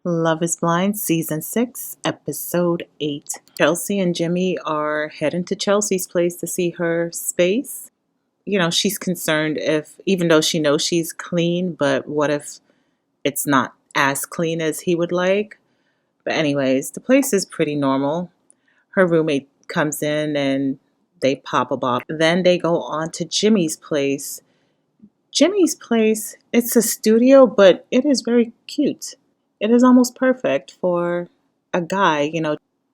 Love is Blind, Season 6, Episode 8. Chelsea and Jimmy are heading to Chelsea's place to see her space. She's concerned even though she knows she's clean, but what if it's not as clean as he would like? But, anyways, the place is pretty normal. Her roommate comes in and they pop a bottle. Then they go on to Jimmy's place. Jimmy's place, it's a studio, but it is very cute. It is almost perfect for a guy.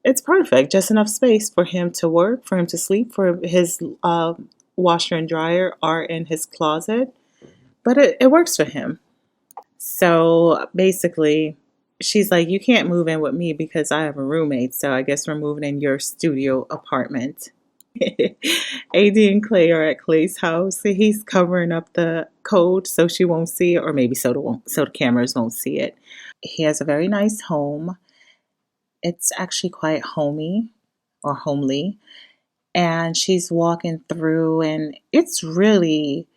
It's perfect, just enough space for him to work, for him to sleep, for his washer and dryer are in his closet, but it works for him. So basically, she's like, you can't move in with me because I have a roommate, so I guess we're moving in your studio apartment. AD and Clay are at Clay's house. He's covering up the code so she won't see it, or maybe so the cameras won't see it. He has a very nice home. It's actually quite homey or homely. And she's walking through, and it's really,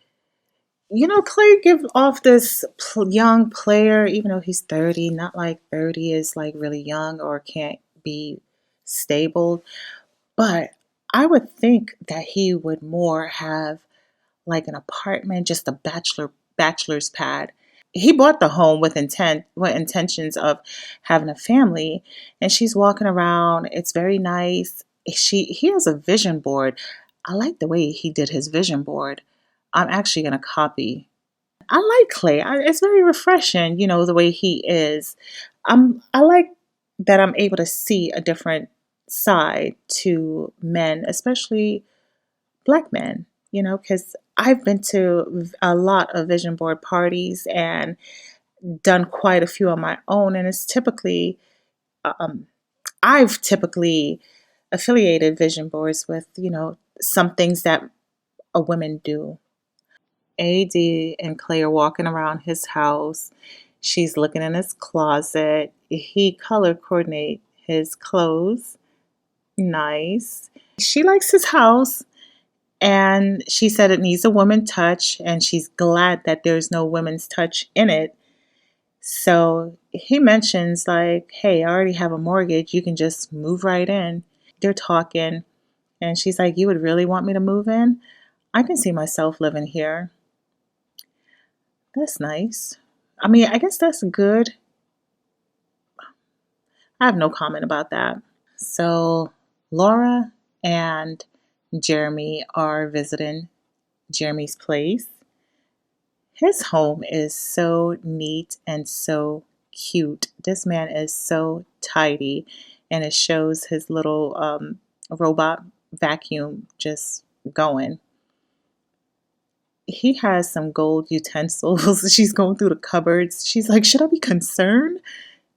Clay gives off this young player, even though he's 30. Not like 30 is like really young or can't be stable. But I would think that he would more have like an apartment, just a bachelor's pad. He bought the home with intentions of having a family, and she's walking around. It's very nice. He has a vision board. I like the way he did his vision board. I'm actually gonna copy. I like Clay. It's very refreshing, the way he is. I like that I'm able to see a different side to men, especially black men, because I've been to a lot of vision board parties and done quite a few on my own. And um, I've typically affiliated vision boards with, some things that a women do. AD and Clay are walking around his house. She's looking in his closet. He color coordinate his clothes. Nice. She likes his house. And she said it needs a woman touch, and she's glad that there's no women's touch in it. So he mentions, like, hey, I already have a mortgage. You can just move right in. They're talking, and she's like, you would really want me to move in? I can see myself living here. That's nice. I mean, I guess that's good. I have no comment about that. So Laura and Jeremy are visiting Jeremy's place. His home is so neat and so cute. This man is so tidy, and it shows his little robot vacuum just going. He has some gold utensils. She's going through the cupboards. She's like, should I be concerned?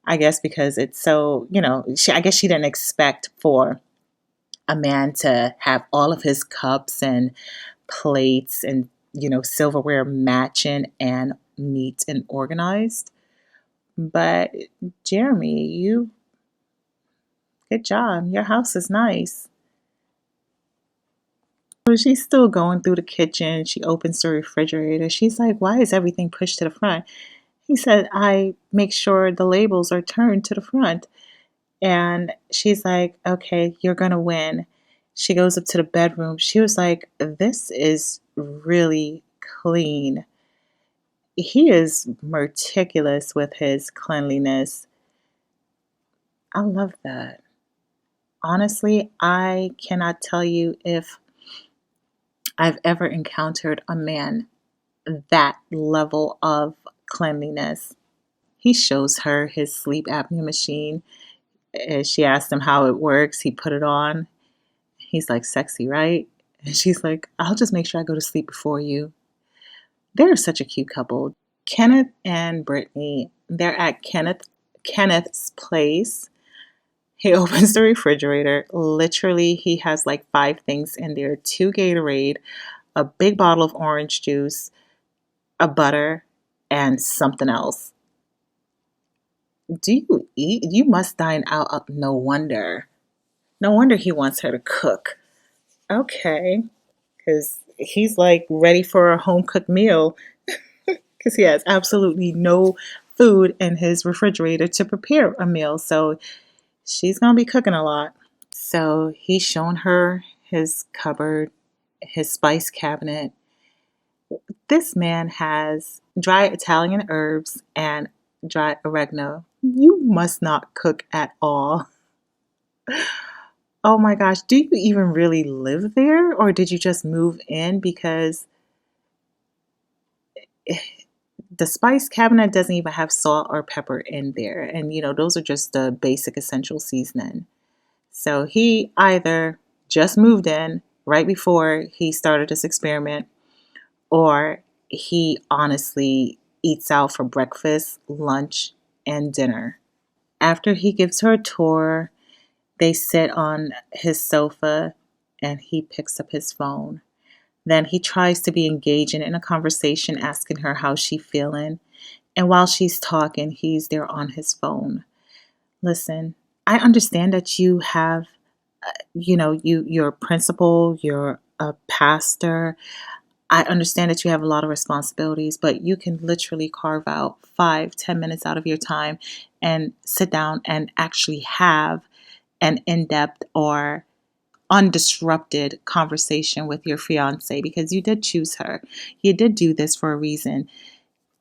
I guess because it's so, I guess she didn't expect for a man to have all of his cups and plates and silverware matching and neat and organized. But Jeremy, good job. Your house is nice. So she's still going through the kitchen. She opens the refrigerator. She's like, why is everything pushed to the front? He said, I make sure the labels are turned to the front. And she's like, okay, you're going to win. She goes up to the bedroom. She was like, this is really clean. He is meticulous with his cleanliness. I love that. Honestly, I cannot tell you if I've ever encountered a man that level of cleanliness. He shows her his sleep apnea machine. As she asked him how it works, he put it on. He's like, sexy, right? And she's like, I'll just make sure I go to sleep before you. They're such a cute couple. Kenneth and Brittany, they're at Kenneth's place. He opens the refrigerator. Literally, he has like 5 things in there: 2 Gatorade, a big bottle of orange juice, a butter, and something else. Do you eat? You must dine out. No wonder. No wonder he wants her to cook. Okay. Because he's like ready for a home cooked meal because he has absolutely no food in his refrigerator to prepare a meal. So she's going to be cooking a lot. So he's shown her his cupboard, his spice cabinet. This man has dry Italian herbs and dry oregano. You must not cook at all. Oh my gosh, do you even really live there or did you just move in? Because the spice cabinet doesn't even have salt or pepper in there. And those are just the basic essential seasoning. So he either just moved in right before he started this experiment, or he honestly eats out for breakfast, lunch, and dinner. After he gives her a tour, they sit on his sofa and he picks up his phone. Then he tries to be engaging in a conversation, asking her how she's feeling. And while she's talking, he's there on his phone. Listen, I understand that you have, you're a principal, you're a pastor. I understand that you have a lot of responsibilities, but you can literally carve out 5, 10 minutes out of your time and sit down and actually have an in-depth or undisrupted conversation with your fiance because you did choose her. You did do this for a reason.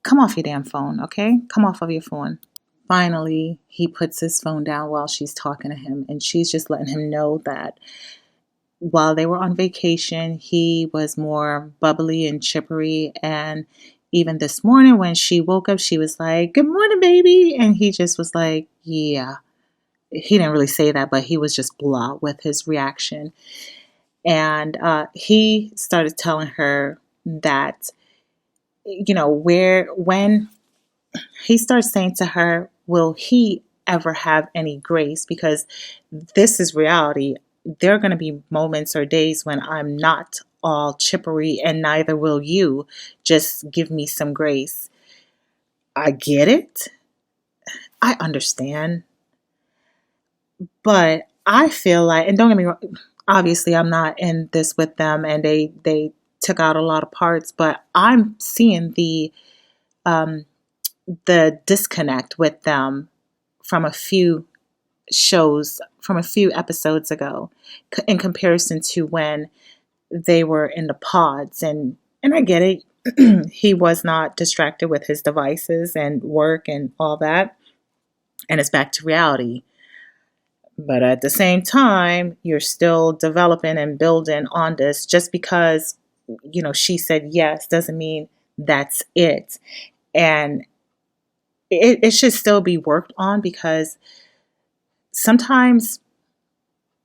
Come off your damn phone, okay? Come off of your phone. Finally, he puts his phone down while she's talking to him, and she's just letting him know that while they were on vacation, he was more bubbly and chippery. And even this morning, when she woke up, she was like, "Good morning, baby." And he just was like, "Yeah." He didn't really say that, but he was just blah with his reaction. And he started telling her that, when he starts saying to her, will he ever have any grace? Because this is reality. There are going to be moments or days when I'm not all chippery, and neither will you. Just give me some grace. I get it. I understand. But I feel like, and don't get me wrong, obviously I'm not in this with them, and they took out a lot of parts, but I'm seeing um, the disconnect with them from a few shows, from a few episodes ago, in comparison to when they were in the pods. And I get it. He was not distracted with his devices and work and all that, and it's back to reality. But at the same time, you're still developing and building on this. Just because, she said yes doesn't mean that's it. And it should still be worked on, because sometimes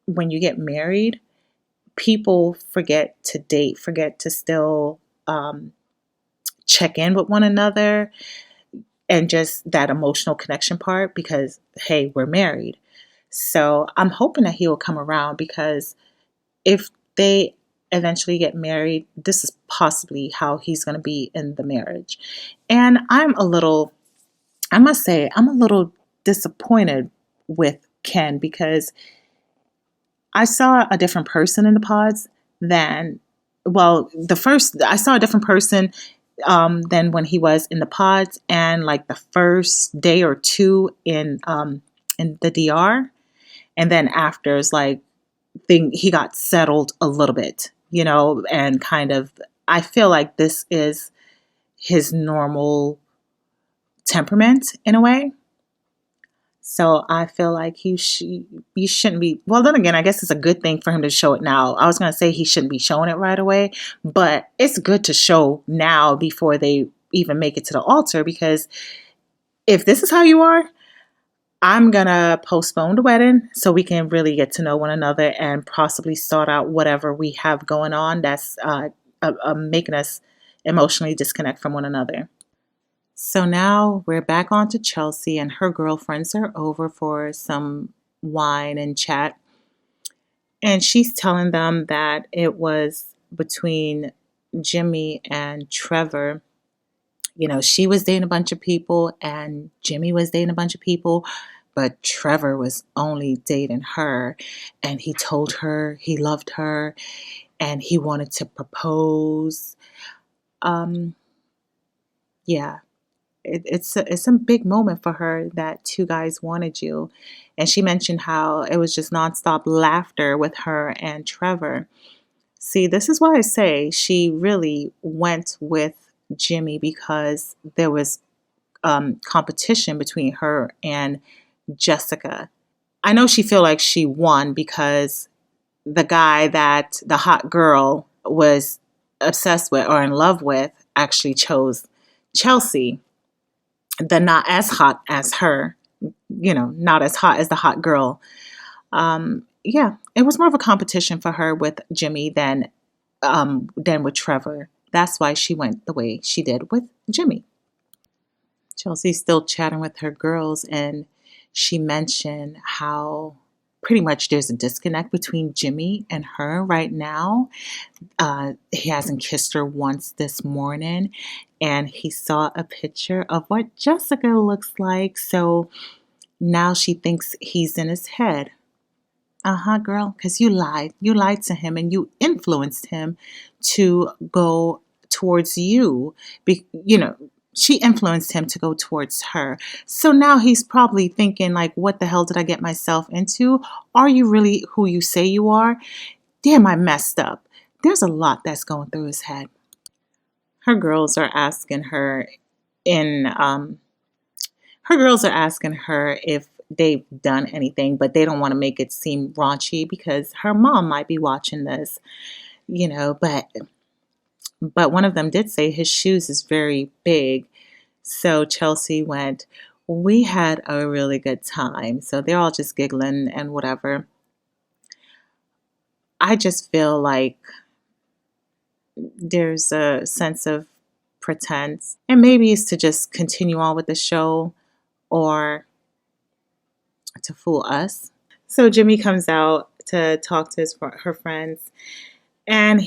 when you get married, people forget to date, forget to still check in with one another, and just that emotional connection part, because, hey, we're married. So I'm hoping that he will come around, because if they eventually get married, this is possibly how he's going to be in the marriage. And I must say, I'm a little disappointed with Ken, because I saw a different person in the pods than, well, I saw a different person than when he was in the pods, and like the first day or two in the DR. And then after, it's like, he got settled a little bit, and kind of, I feel like this is his normal temperament in a way. So I feel like you shouldn't be. Well, then again, I guess it's a good thing for him to show it now. I was going to say he shouldn't be showing it right away, but it's good to show now before they even make it to the altar. Because if this is how you are, I'm going to postpone the wedding so we can really get to know one another and possibly sort out whatever we have going on that's making us emotionally disconnect from one another. So now we're back on to Chelsea, and her girlfriends are over for some wine and chat. And she's telling them that it was between Jimmy and Trevor. She was dating a bunch of people and Jimmy was dating a bunch of people, but Trevor was only dating her. And he told her he loved her and he wanted to propose. Yeah, it's a big moment for her that two guys wanted you. And she mentioned how it was just nonstop laughter with her and Trevor. See, this is why I say she really went with Jimmy, because there was competition between her and Jessica. I know she feel like she won because the guy that the hot girl was obsessed with or in love with actually chose Chelsea, the not as hot as her, not as hot as the hot girl. Yeah, it was more of a competition for her with Jimmy than with Trevor. That's why she went the way she did with Jimmy. Chelsea's still chatting with her girls, and she mentioned how pretty much there's a disconnect between Jimmy and her right now. He hasn't kissed her once this morning, and he saw a picture of what Jessica looks like. So now she thinks he's in his head. Uh-huh, girl, because you lied. You lied to him and you influenced him to go towards you. She influenced him to go towards her. So now he's probably thinking, like, what the hell did I get myself into? Are you really who you say you are? Damn, I messed up. There's a lot that's going through his head. Her girls are asking her in her girls are asking her if they've done anything, but they don't want to make it seem raunchy because her mom might be watching this, but one of them did say his shoes is very big. So Chelsea went, we had a really good time. So they're all just giggling and whatever. I just feel like there's a sense of pretense, and maybe it's to just continue on with the show or to fool us. So Jimmy comes out to talk to her friends, and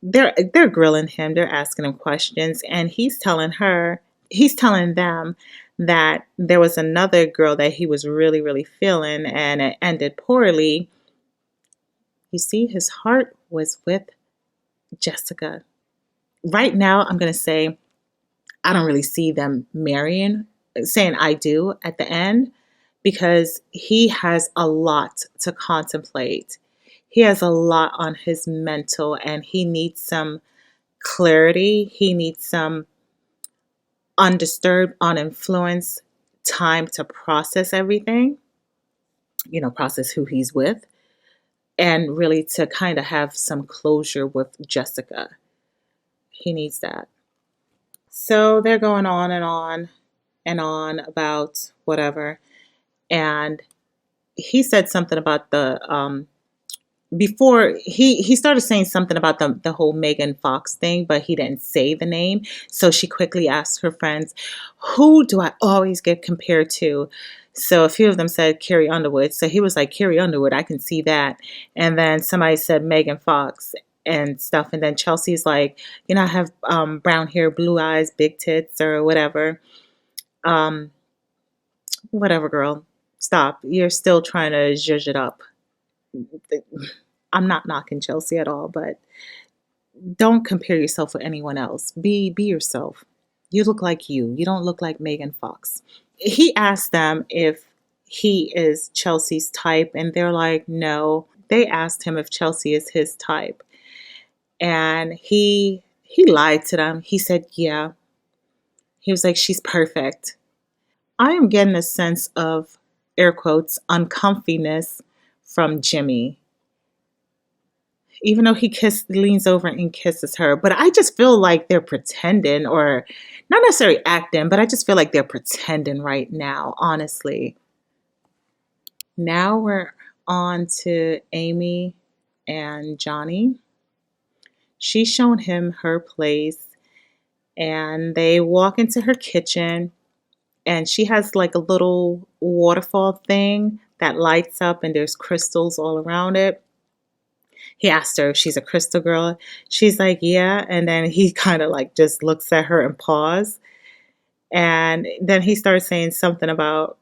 they're grilling him, they're asking him questions, and he's telling them that there was another girl that he was really, really feeling, and it ended poorly. You see, his heart was with Jessica. Right now, I'm going to say I don't really see them marrying, saying I do at the end, because he has a lot to contemplate. He has a lot on his mental, and he needs some clarity. He needs some undisturbed, uninfluenced time to process everything, process who he's with, and really to kind of have some closure with Jessica. He needs that. So they're going on and on and on about whatever. And he said something about before he started saying something about the whole Megan Fox thing, but he didn't say the name. So she quickly asked her friends, who do I always get compared to? So a few of them said Carrie Underwood. So he was like, Carrie Underwood, I can see that. And then somebody said Megan Fox and stuff. And then Chelsea's like, I have brown hair, blue eyes, big tits, or whatever. Um, Whatever, girl. Stop. You're still trying to zhuzh it up. I'm not knocking Chelsea at all, but don't compare yourself with anyone else. Be yourself. You look like you. You don't look like Megan Fox. He asked them if he is Chelsea's type, and they're like, no. They asked him if Chelsea is his type, and he lied to them. He said, yeah. He was like, she's perfect. I am getting a sense of, air quotes, uncomfiness from Jimmy. Even though he leans over and kisses her. But I just feel like they're pretending, or not necessarily acting, but I just feel like they're pretending right now, honestly. Now we're on to Amy and Johnny. She's shown him her place, and they walk into her kitchen, and she has like a little waterfall thing that lights up, and there's crystals all around it. He asked her if she's a crystal girl. She's like, yeah. And then he kind of like just looks at her and pause. And then he starts saying something about,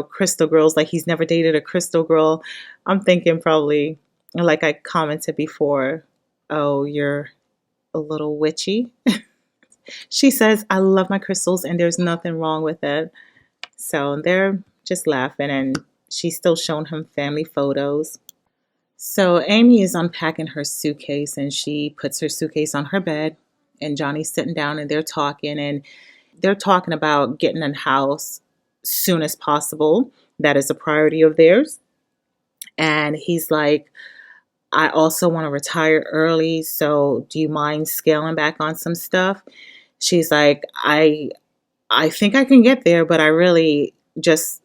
crystal girls, like he's never dated a crystal girl. I'm thinking probably, like I commented before, oh, you're a little witchy. She says, I love my crystals and there's nothing wrong with it. So they're just laughing, and she's still showing him family photos. So Amy is unpacking her suitcase, and she puts her suitcase on her bed, and Johnny's sitting down and they're talking about getting a house soon as possible. That is a priority of theirs. And he's like, I also want to retire early, so do you mind scaling back on some stuff? She's like, I think I can get there, but I really just,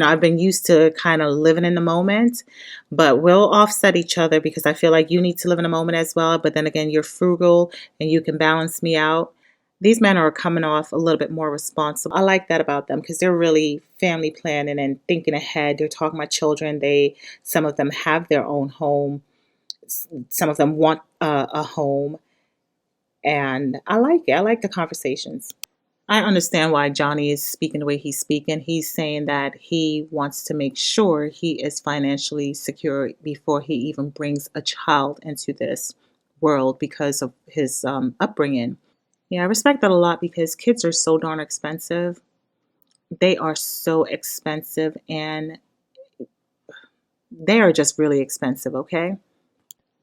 I've been used to kind of living in the moment, but we'll offset each other because I feel like you need to live in the moment as well. But then again, you're frugal and you can balance me out. These men are coming off a little bit more responsible. I like that about them because they're really family planning and thinking ahead. They're talking about children. Some of them have their own home. Some of them want a home. And I like it. I like the conversations. I understand why Johnny is speaking the way he's speaking. He's saying that he wants to make sure he is financially secure before he even brings a child into this world because of his upbringing. Yeah, I respect that a lot because kids are so darn expensive. They are so expensive and they are just really expensive, okay?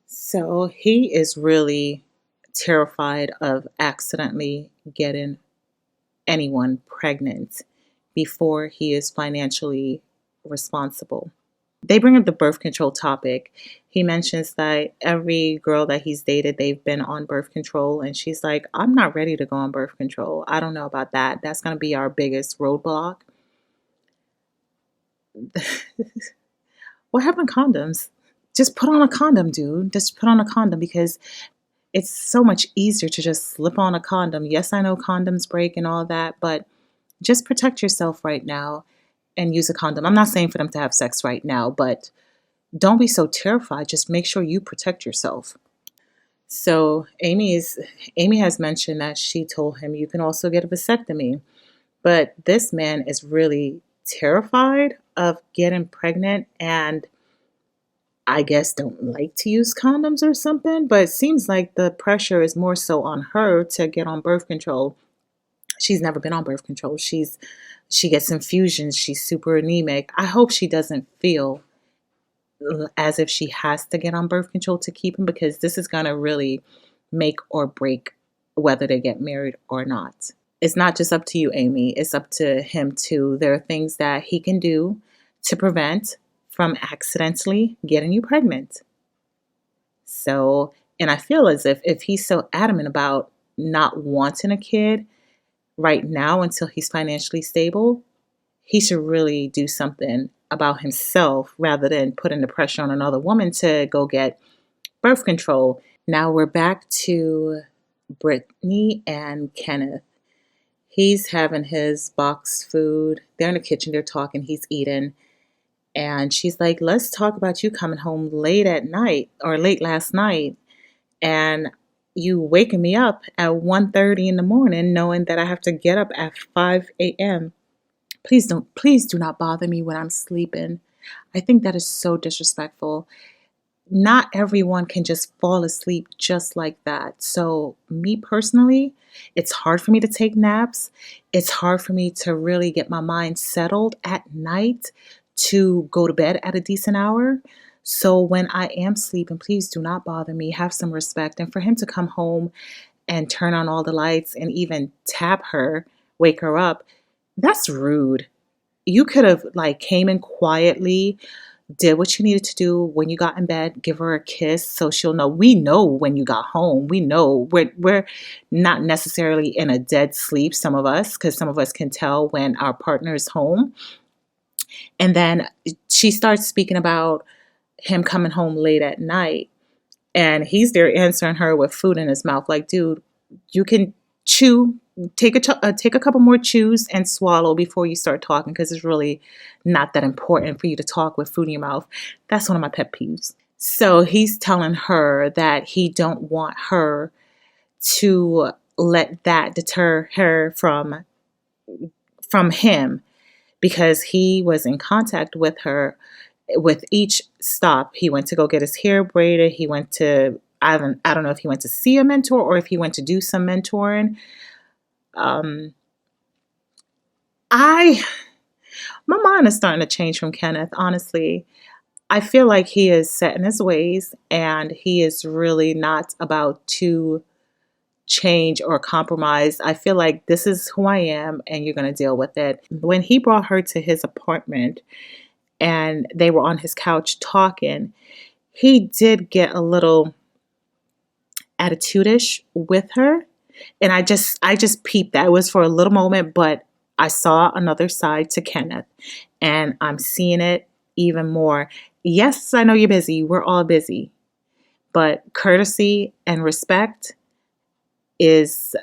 So he is really terrified of accidentally getting anyone pregnant before he is financially responsible. They bring up the birth control topic. He mentions that every girl that he's dated, they've been on birth control. And she's like, I'm not ready to go on birth control. I don't know about that. That's going to be our biggest roadblock. What happened to condoms? Just put on a condom, dude. Just put on a condom because it's so much easier to just slip on a condom. Yes, I know condoms break and all that, but just protect yourself right now and use a condom. I'm not saying for them to have sex right now, but don't be so terrified. Just make sure you protect yourself. So Amy has mentioned that she told him you can also get a vasectomy, but this man is really terrified of getting pregnant and I guess don't like to use condoms or something, but it seems like the pressure is more so on her to get on birth control. She's never been on birth control. She gets infusions. She's super anemic. I hope she doesn't feel as if she has to get on birth control to keep him because this is going to really make or break whether they get married or not. It's not just up to you, Amy. It's up to him too. There are things that he can do to prevent from accidentally getting you pregnant. So, and I feel as if he's so adamant about not wanting a kid right now until he's financially stable, he should really do something about himself rather than putting the pressure on another woman to go get birth control. Now we're back to Brittany and Kenneth. He's having his box food. They're in the kitchen, they're talking, he's eating. And she's like, let's talk about you coming home late at night or late last night. And you waking me up at 1:30 in the morning knowing that I have to get up at 5 a.m. Please do not bother me when I'm sleeping. I think that is so disrespectful. Not everyone can just fall asleep just like that. So, me personally, it's hard for me to take naps. It's hard for me to really get my mind settled at night to go to bed at a decent hour. So, when I am sleeping, please do not bother me. Have some respect. And for him to come home and turn on all the lights and even tap her, wake her up, that's rude. You could have like came in quietly, did what you needed to do when you got in bed, give her a kiss so she'll know. We know when you got home. We know we're not necessarily in a dead sleep, some of us, because some of us can tell when our partner is home. And then she starts speaking about him coming home late at night. And he's there answering her with food in his mouth. Like, dude, you can chew, take a couple more chews and swallow before you start talking because it's really not that important for you to talk with food in your mouth. That's one of my pet peeves. So he's telling her that he don't want her to let that deter her from him because he was in contact with her with each stop. He went to go get his hair braided. He went to, I don't know if he went to see a mentor or if he went to do some mentoring, Um, I my mind is starting to change from Kenneth, honestly. I feel like he is set in his ways and he is really not about to change or compromise. I feel like this is who I am and you're going to deal with it. When he brought her to his apartment and they were on his couch talking, he did get a little attitude-ish with her, and I just peeped that. It was for a little moment, but I saw another side to Kenneth, and I'm seeing it even more. Yes, I know you're busy. We're all busy, but courtesy and respect is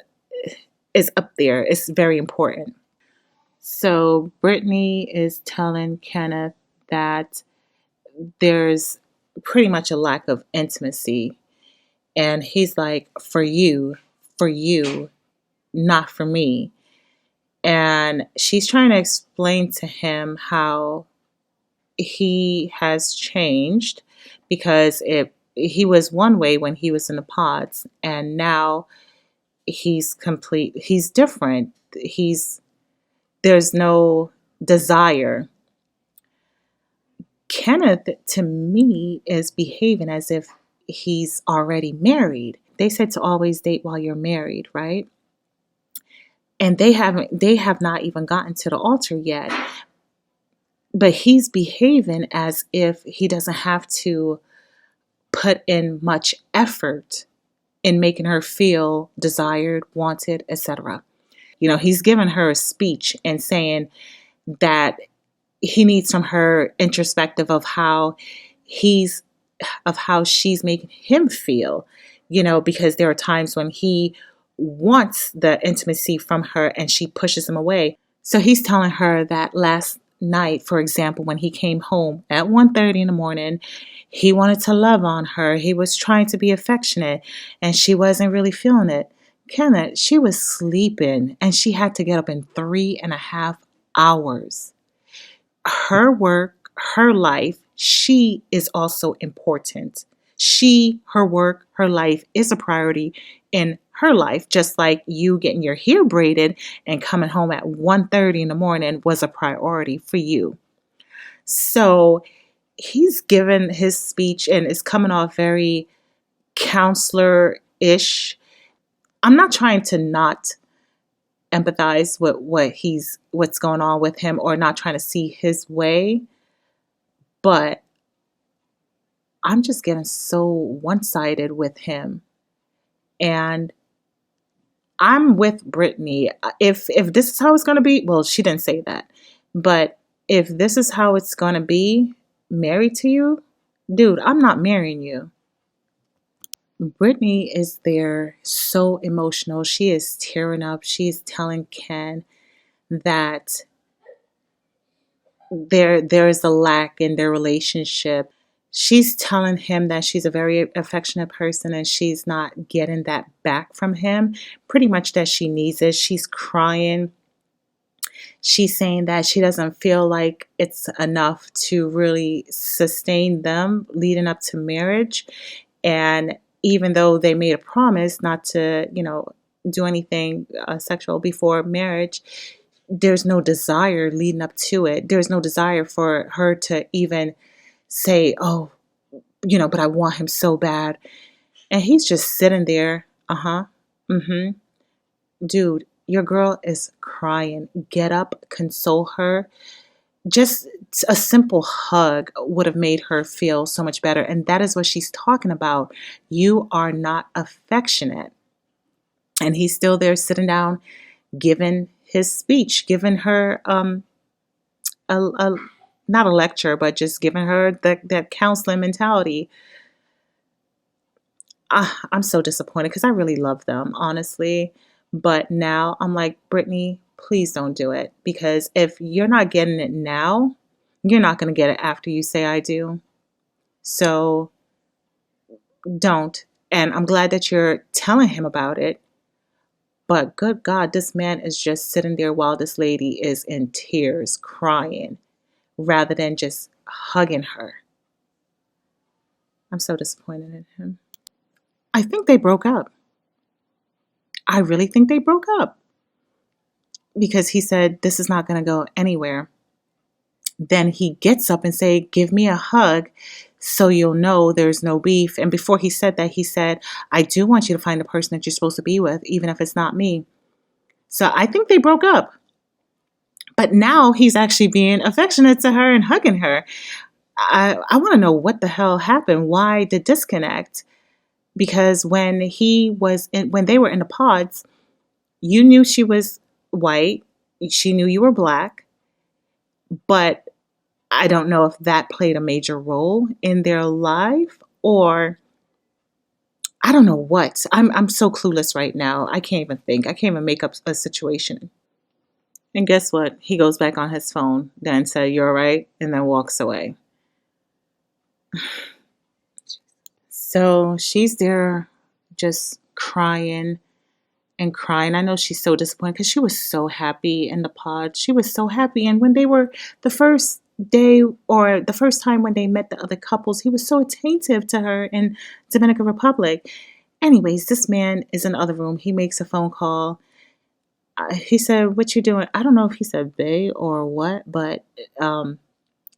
is up there. It's very important. So Brittany is telling Kenneth that there's pretty much a lack of intimacy, and he's like, for you, not for me. And she's trying to explain to him how he has changed because he was one way when he was in the pods, and now he's different. There's no desire. Kenneth, to me, is behaving as if he's already married. They said to always date while you're married, right? And they have not even gotten to the altar yet. But he's behaving as if he doesn't have to put in much effort in making her feel desired, wanted, etc. He's given her a speech and saying that he needs from her introspective he's of how she's making him feel, because there are times when he wants the intimacy from her and she pushes him away. So he's telling her that last night, for example, when he came home at 1:30 in the morning, he wanted to love on her. He was trying to be affectionate and she wasn't really feeling it. Kenneth, she was sleeping and she had to get up in 3.5 hours. Her work, her life, she is also important. Her work, her life is a priority in her life, just like you getting your hair braided and coming home at 1:30 in the morning was a priority for you. So he's given his speech and it's coming off very counselor-ish. I'm not trying to not empathize with what's going on with him or not trying to see his way, but I'm just getting so one-sided with him. And I'm with Brittany. If this is how it's going to be, well, she didn't say that. But if this is how it's going to be, married to you, dude, I'm not marrying you. Brittany is there so emotional. She is tearing up. She's telling Ken that there is a lack in their relationship. She's telling him that she's a very affectionate person and she's not getting that back from him. Pretty much that she needs it. She's crying. She's saying that she doesn't feel like it's enough to really sustain them leading up to marriage. And even though they made a promise not to, do anything sexual before marriage, there's no desire leading up to it. There's no desire for her to even say, oh, but I want him so bad. And he's just sitting there. Uh-huh. Mm-hmm. Dude, your girl is crying. Get up, console her. Just a simple hug would have made her feel so much better. And that is what she's talking about. You are not affectionate. And he's still there sitting down, giving his speech, giving her a not a lecture, but just giving her that counseling mentality. I'm so disappointed because I really love them, honestly. But now I'm like, Brittany, please don't do it. Because if you're not getting it now, you're not going to get it after you say I do. So don't. And I'm glad that you're telling him about it. But good God, this man is just sitting there while this lady is in tears, crying, rather than just hugging her. I'm so disappointed in him. I think they broke up. I really think they broke up. because he said, this is not going to go anywhere. Then he gets up and say, give me a hug so you'll know there's no beef. And before he said that, he said, I do want you to find the person that you're supposed to be with, even if it's not me. So I think they broke up. But now he's actually being affectionate to her and hugging her. I want to know what the hell happened. Why the disconnect? Because when they were in the pods, you knew she was white. She knew you were black. But I don't know if that played a major role in their life, or I don't know what. I'm so clueless right now. I can't even think. I can't even make up a situation. And guess what? He goes back on his phone, then said, "You're all right," and then walks away. So she's there just crying and crying. I know she's so disappointed because she was so happy in the pod. She was so happy. And when they were the first day or the first time when they met the other couples, he was so attentive to her in Dominican Republic. Anyways, this man is in the other room. He makes a phone call. He said, "What you doing?" I don't know if he said "bae" or what, but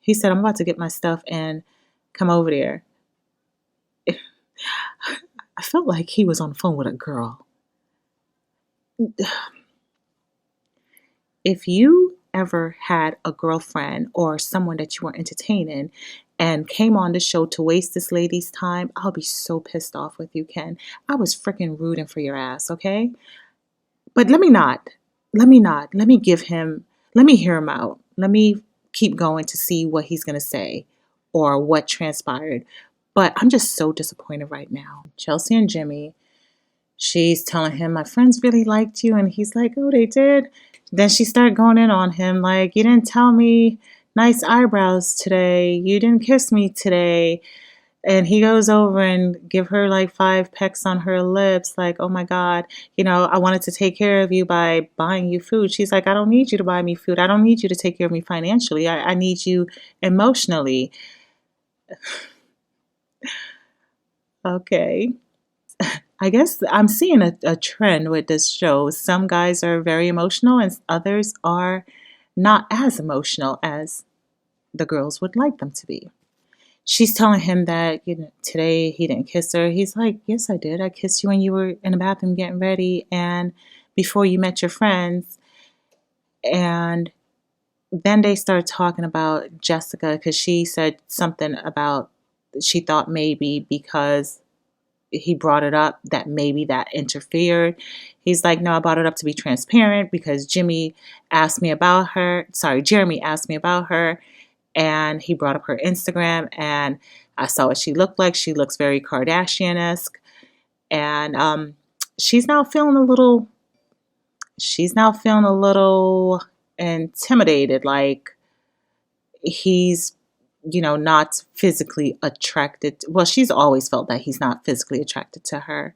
he said, "I'm about to get my stuff and come over there." I felt like he was on the phone with a girl. If you ever had a girlfriend or someone that you were entertaining and came on the show to waste this lady's time, I'll be so pissed off with you, Ken. I was freaking rooting for your ass, okay? But let me not. Let me not. Let me hear him out. Let me keep going to see what he's going to say or what transpired. But I'm just so disappointed right now. Chelsea and Jimmy, she's telling him, my friends really liked you. And he's like, oh, they did. Then she started going in on him like, you didn't tell me nice eyebrows today. You didn't kiss me today. And he goes over and give her like 5 pecks on her lips, like, oh my God, I wanted to take care of you by buying you food. She's like, I don't need you to buy me food. I don't need you to take care of me financially. I need you emotionally. Okay. I guess I'm seeing a trend with this show. Some guys are very emotional and others are not as emotional as the girls would like them to be. She's telling him that, today he didn't kiss her. He's like, yes, I did. I kissed you when you were in the bathroom getting ready and before you met your friends. And then they started talking about Jessica because she said something about she thought maybe because he brought it up that maybe that interfered. He's like, no, I brought it up to be transparent because Jeremy asked me about her, and he brought up her Instagram and I saw what she looked like. She looks very Kardashian-esque. And she's now feeling a little intimidated, like he's not physically attracted. Well, she's always felt that he's not physically attracted to her.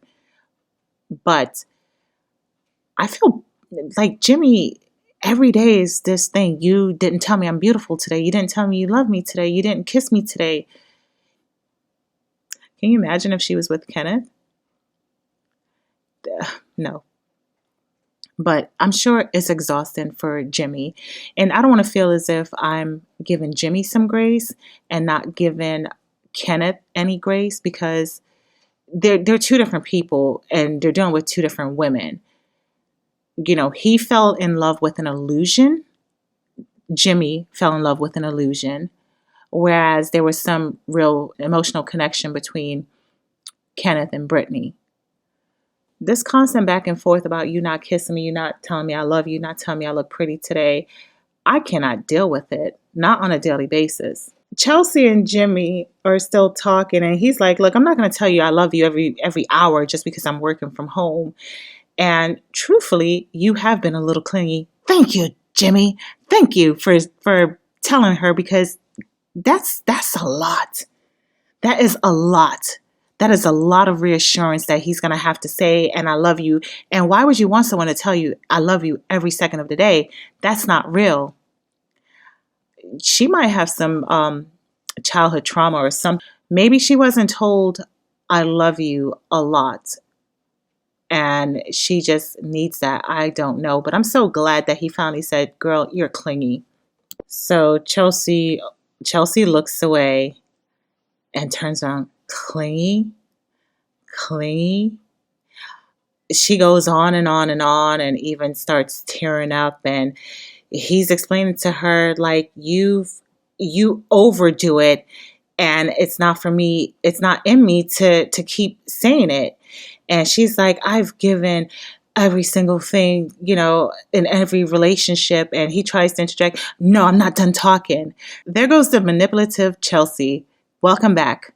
But I feel like Jimmy, every day is this thing. You didn't tell me I'm beautiful today. You didn't tell me you love me today. You didn't kiss me today. Can you imagine if she was with Kenneth? No. But I'm sure it's exhausting for Jimmy. And I don't want to feel as if I'm giving Jimmy some grace and not giving Kenneth any grace because they're two different people and they're dealing with two different women. He fell in love with an illusion. Jimmy fell in love with an illusion. Whereas there was some real emotional connection between Kenneth and Brittany. This constant back and forth about you not kissing me, you not telling me I love you, not telling me I look pretty today, I cannot deal with it. Not on a daily basis. Chelsea and Jimmy are still talking and he's like, look, I'm not going to tell you I love you every hour just because I'm working from home. And truthfully, you have been a little clingy. Thank you, Jimmy. Thank you for telling her because that's a lot. That is a lot. That is a lot of reassurance that he's going to have to say, and I love you. And why would you want someone to tell you, I love you every second of the day? That's not real. She might have some childhood trauma or some. Maybe she wasn't told, I love you a lot. and she just needs that. I don't know, but I'm so glad that he finally said, "Girl, you're clingy." So Chelsea looks away and turns around. Clingy, clingy. She goes on and on and on, and even starts tearing up. And he's explaining to her like, you overdo it, and it's not for me. It's not in me to keep saying it. And she's like, I've given every single thing, in every relationship. And he tries to interject, no, I'm not done talking. There goes the manipulative Chelsea. Welcome back.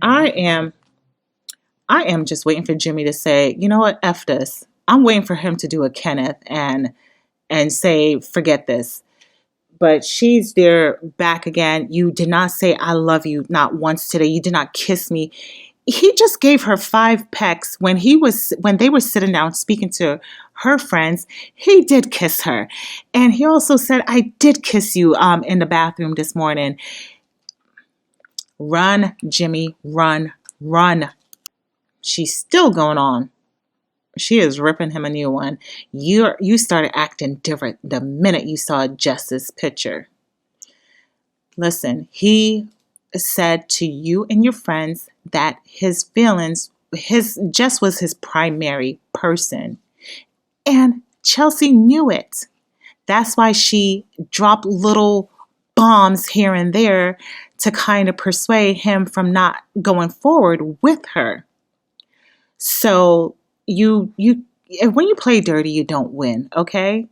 I am I am just waiting for Jimmy to say, you know what, F this. I'm waiting for him to do a Kenneth and say, forget this. But she's there back again. You did not say I love you not once today. You did not kiss me. He just gave her 5 pecks when they were sitting down speaking to her friends. He did kiss her, and he also said, "I did kiss you in the bathroom this morning." Run, Jimmy, run, run. She's still going on. She is ripping him a new one. You started acting different the minute you saw Jess's picture. Listen, he said to you and your friends that his feelings, his Jess was his primary person. And Chelsea knew it. That's why she dropped little bombs here and there to kind of persuade him from not going forward with her. So you when you play dirty, you don't win, okay?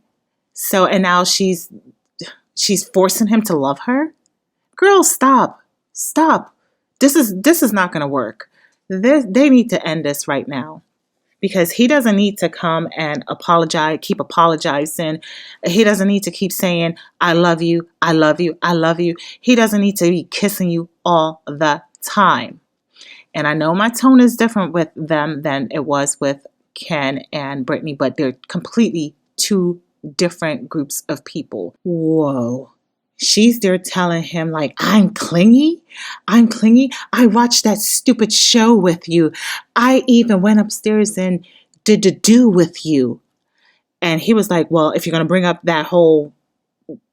So and now she's forcing him to love her. Girl, stop. Stop. This is not going to work. They need to end this right now because he doesn't need to come and apologize, keep apologizing. He doesn't need to keep saying, I love you, I love you, I love you. He doesn't need to be kissing you all the time. And I know my tone is different with them than it was with Ken and Brittany, but they're completely two different groups of people. Whoa. She's there telling him, like, I'm clingy. I'm clingy. I watched that stupid show with you. I even went upstairs and did the do with you. And he was like, well, if you're going to bring up that whole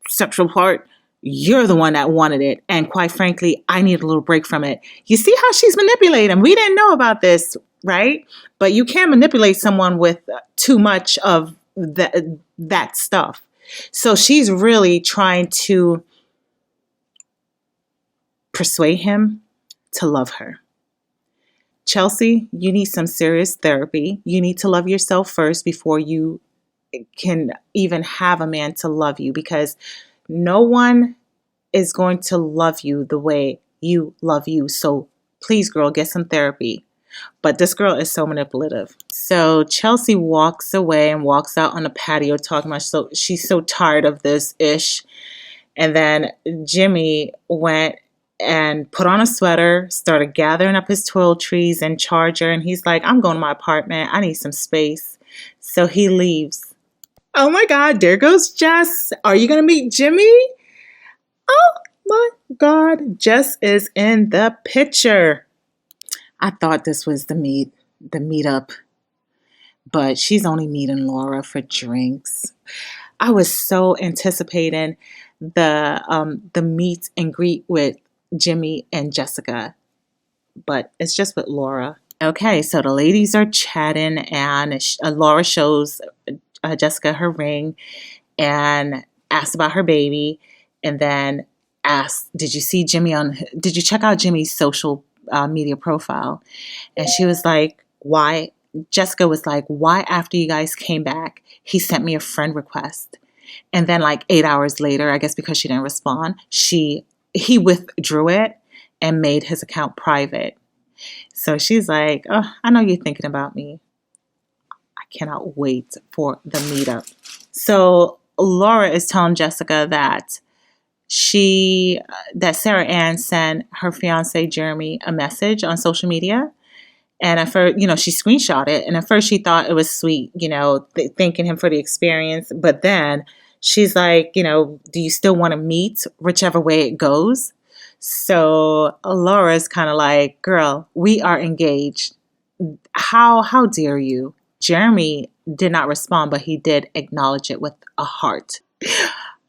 sexual part, you're the one that wanted it. And quite frankly, I need a little break from it. You see how she's manipulating? We didn't know about this, right? But you can't manipulate someone with too much of that stuff. So she's really trying to persuade him to love her. Chelsea, you need some serious therapy. You need to love yourself first before you can even have a man to love you, because no one is going to love you the way you love you. So please, girl, get some therapy. But this girl is so manipulative. So Chelsea walks away and walks out on the patio talking about she's so tired of this ish. And then Jimmy went and put on a sweater, started gathering up his toiletries and charger. And he's like, I'm going to my apartment. I need some space. So he leaves. Oh my God, there goes Jess. Are you going to meet Jimmy? Oh my God, Jess is in the picture. I thought this was the meetup, but she's only meeting Laura for drinks. I was so anticipating the meet and greet with Jimmy and Jessica, but it's just with Laura. Okay, so the ladies are chatting, and Laura shows Jessica her ring and asks about her baby, and then asks, Did you check out Jimmy's social media profile? And she was like, why? Jessica was like, why after you guys came back, he sent me a friend request. And then like 8 hours later, I guess because she didn't respond, he withdrew it and made his account private. So she's like, oh, I know you're thinking about me. I cannot wait for the meetup. So Laura is telling Jessica that Sarah Ann sent her fiance Jeremy a message on social media. And at first, she screenshot it. And at first she thought it was sweet, thanking him for the experience. But then she's like, do you still want to meet whichever way it goes? So Laura's kind of like, girl, we are engaged. How dare you? Jeremy did not respond, but he did acknowledge it with a heart.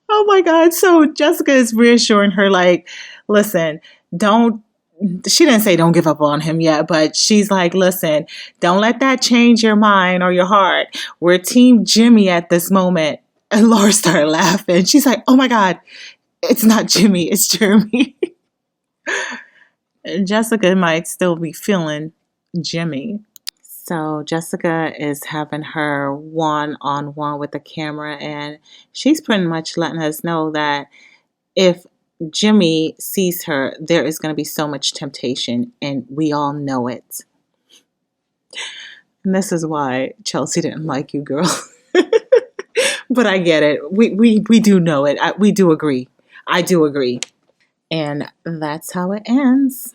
Oh my God. So Jessica is reassuring her, like, listen, don't, she didn't say don't give up on him yet, but she's like, listen, don't let that change your mind or your heart. We're Team Jimmy at this moment. And Laura started laughing. She's like, oh my God, it's not Jimmy, it's Jeremy. And Jessica might still be feeling Jimmy. So Jessica is having her one-on-one with the camera, and she's pretty much letting us know that if Jimmy sees her, there is going to be so much temptation, and we all know it. And this is why Chelsea didn't like you, girl. But I get it. We do know it. We do agree. I do agree. And that's how it ends.